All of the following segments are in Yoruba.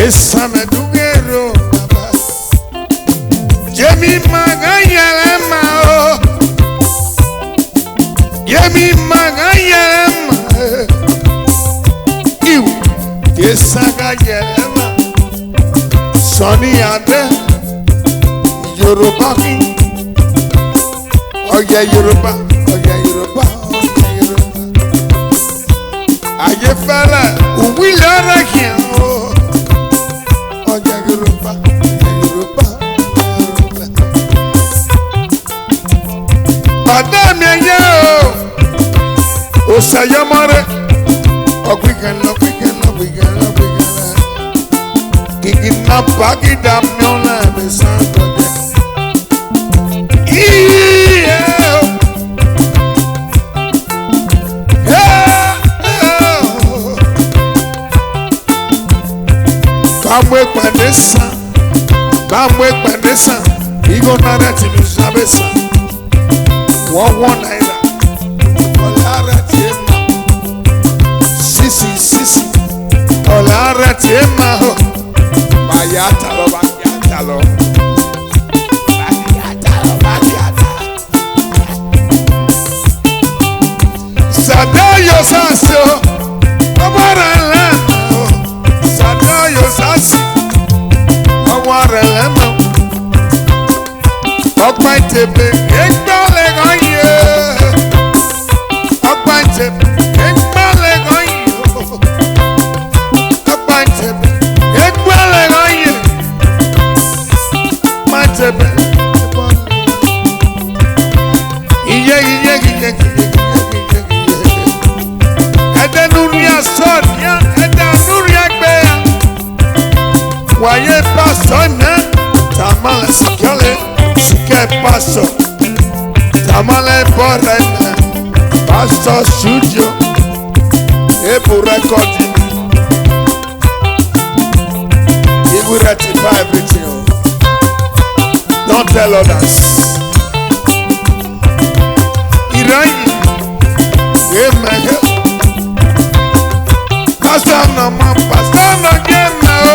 esa me duguero baba Yemi magaya lema o Yemi magaya lema Iu esa gaya lema Soni ade Yoruba ki Oya Yoruba Oya Yoruba Oya Yoruba Aye fela uwi lora ki o Oya Yoruba Oya Yoruba Madame ye o Osayamare Okwiken Kikina pagi damyona besando Kamwe kwanesa Igo nara timizabesa Wawo naira Olara tiema Sisi Olara tiema Bayatalo Sadayo sasio Awarala Sadayo sasi Awarala Okpa tepe Ekbale ganye Okpa tepe Ekbale ganye Okpa tepe Ekbale ganye Okpa tepe Iye Ede nuria sonia Ede nuria gbeya Waye pasona Tamale sikale Sike paso Tamale borena Pastor studio Ebu recording He will rectify everything. Don't tell others. Irayi Amen. Pastor no man, pastor no gena o.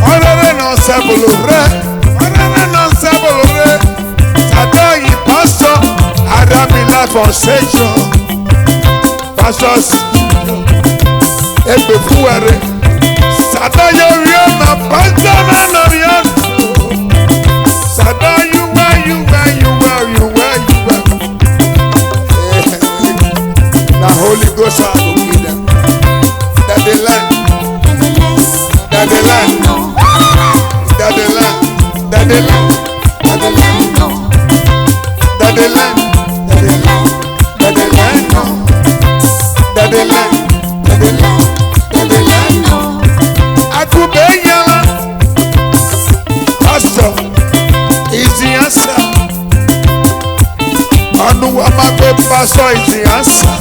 Orere no sebulure. Orere no sebulure. Sadayi pastor Adami life on station. Pastors Ebe fuere. Sadayi riona pastor no riona. Sadayi where you. The Holy Ghost are looking them. That they land. That they land. That they land. That they land. That they land. That they land. That they land. That they land. That they land. That they land. That they land. Akubeyala. Pastor is the answer. Anuwamabe pastor is the answer.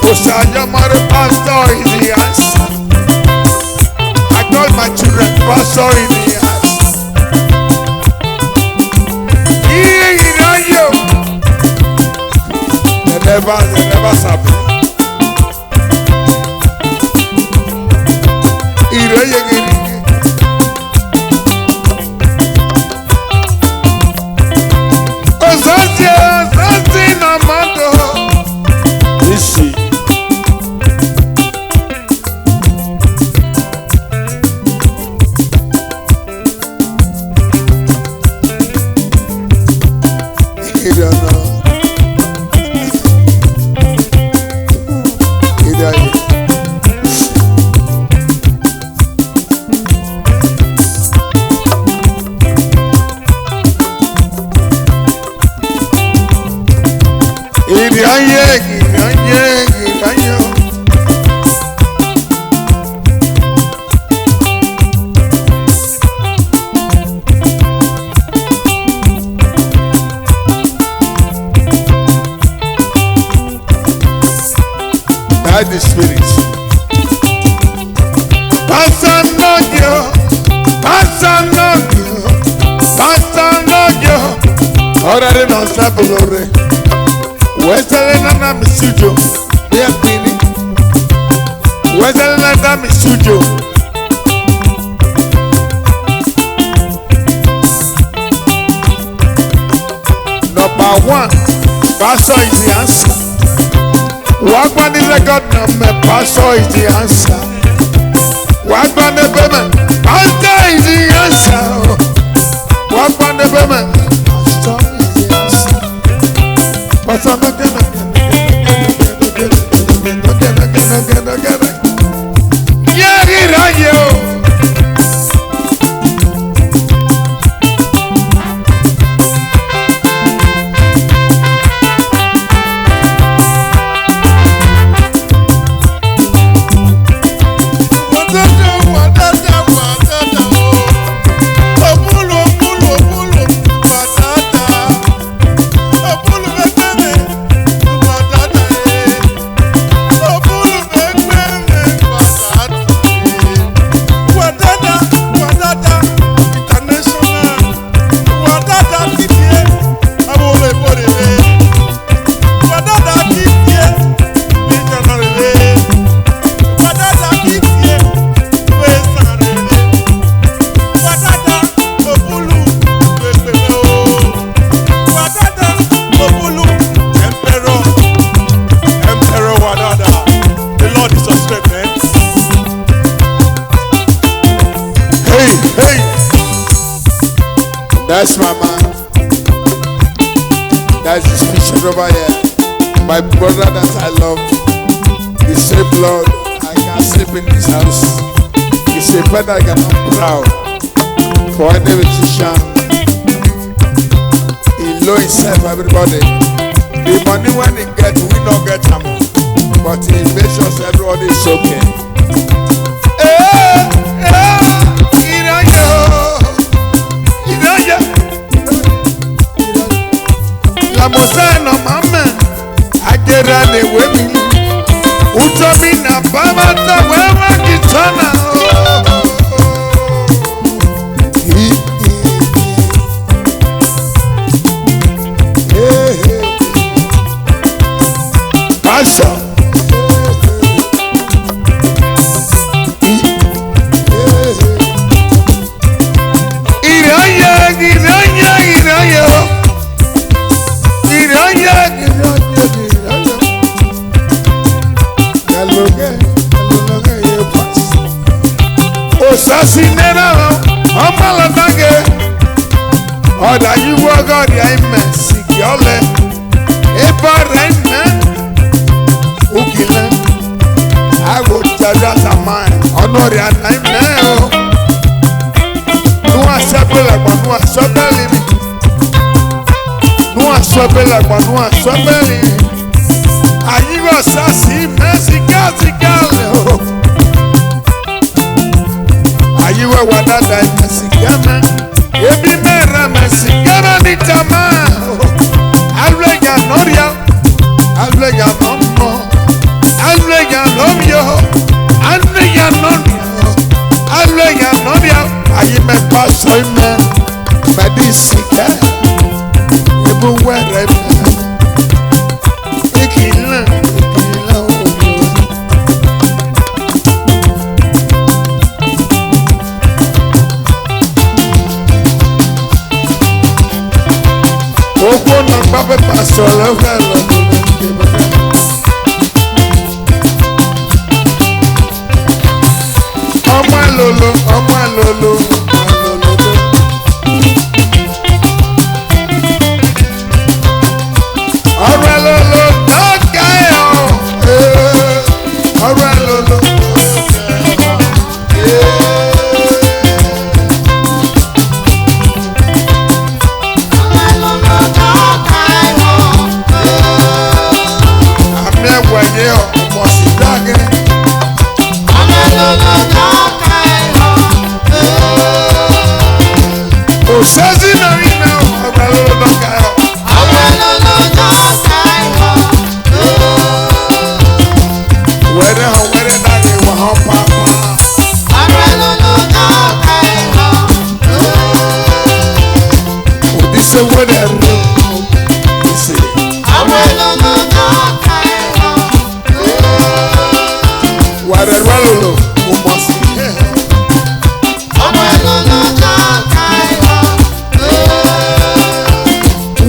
Osayamare pastor is the answer. I call my children pastor is the answer. They never sabi. Osazi na mando. Isi. The spirit. Pastor Nogyo. Already non sabulore. Weselena na misujo. Dear Pini. Weselena na misujo. Number one, pastor is the answer. Walk on the record number, pastor is the answer. Walk on the payment, pastor is the answer. Walk on the payment, pastor is the answer. Pastor, that's my man. That's his picture over here. My brother that I love. He said, Lord, I can't sleep in this house. He said, Father, I cannot proud for any musician. He know himself, everybody. The money when he get, we don't get him. But he makes sure everybody is okay. La mozano mama agera ne wemi utomi na baba ta wewa kitana passion Osasinera Omalatage Oda you walk out the amen Sikiole Eba Rene Ukile I go jaja Zaman Honori Anaime Nua sepele kwa nua sobeli Nua sobele kwa nua sobeli Ayiwa sasi mesika sikale Ayiwe wadada mesigama Ebi mera mesigama ni tama Alwega noria Alwega nomo Alwega nomyo Alwega nomyo Alwega nomyo Ayime paso ime Medisika Ebu were Ikila Oko na pape pastor love Lolo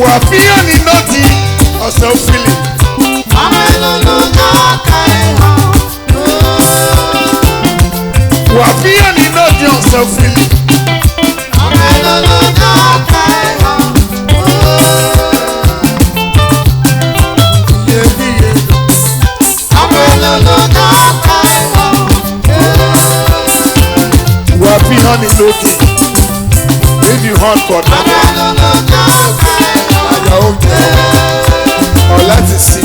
Wafia ni no Wàfíà ni lóde ọ̀sán fìlì. Iyebíye. Wàfíà ni lóde. If you hunt for that, àyà oúnjẹ ọ̀ láti sí.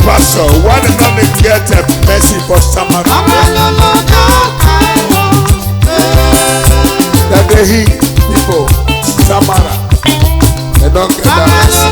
Pastor, why did not they get a mercy for Samara? That they heal people, Samara, they don't get that mercy.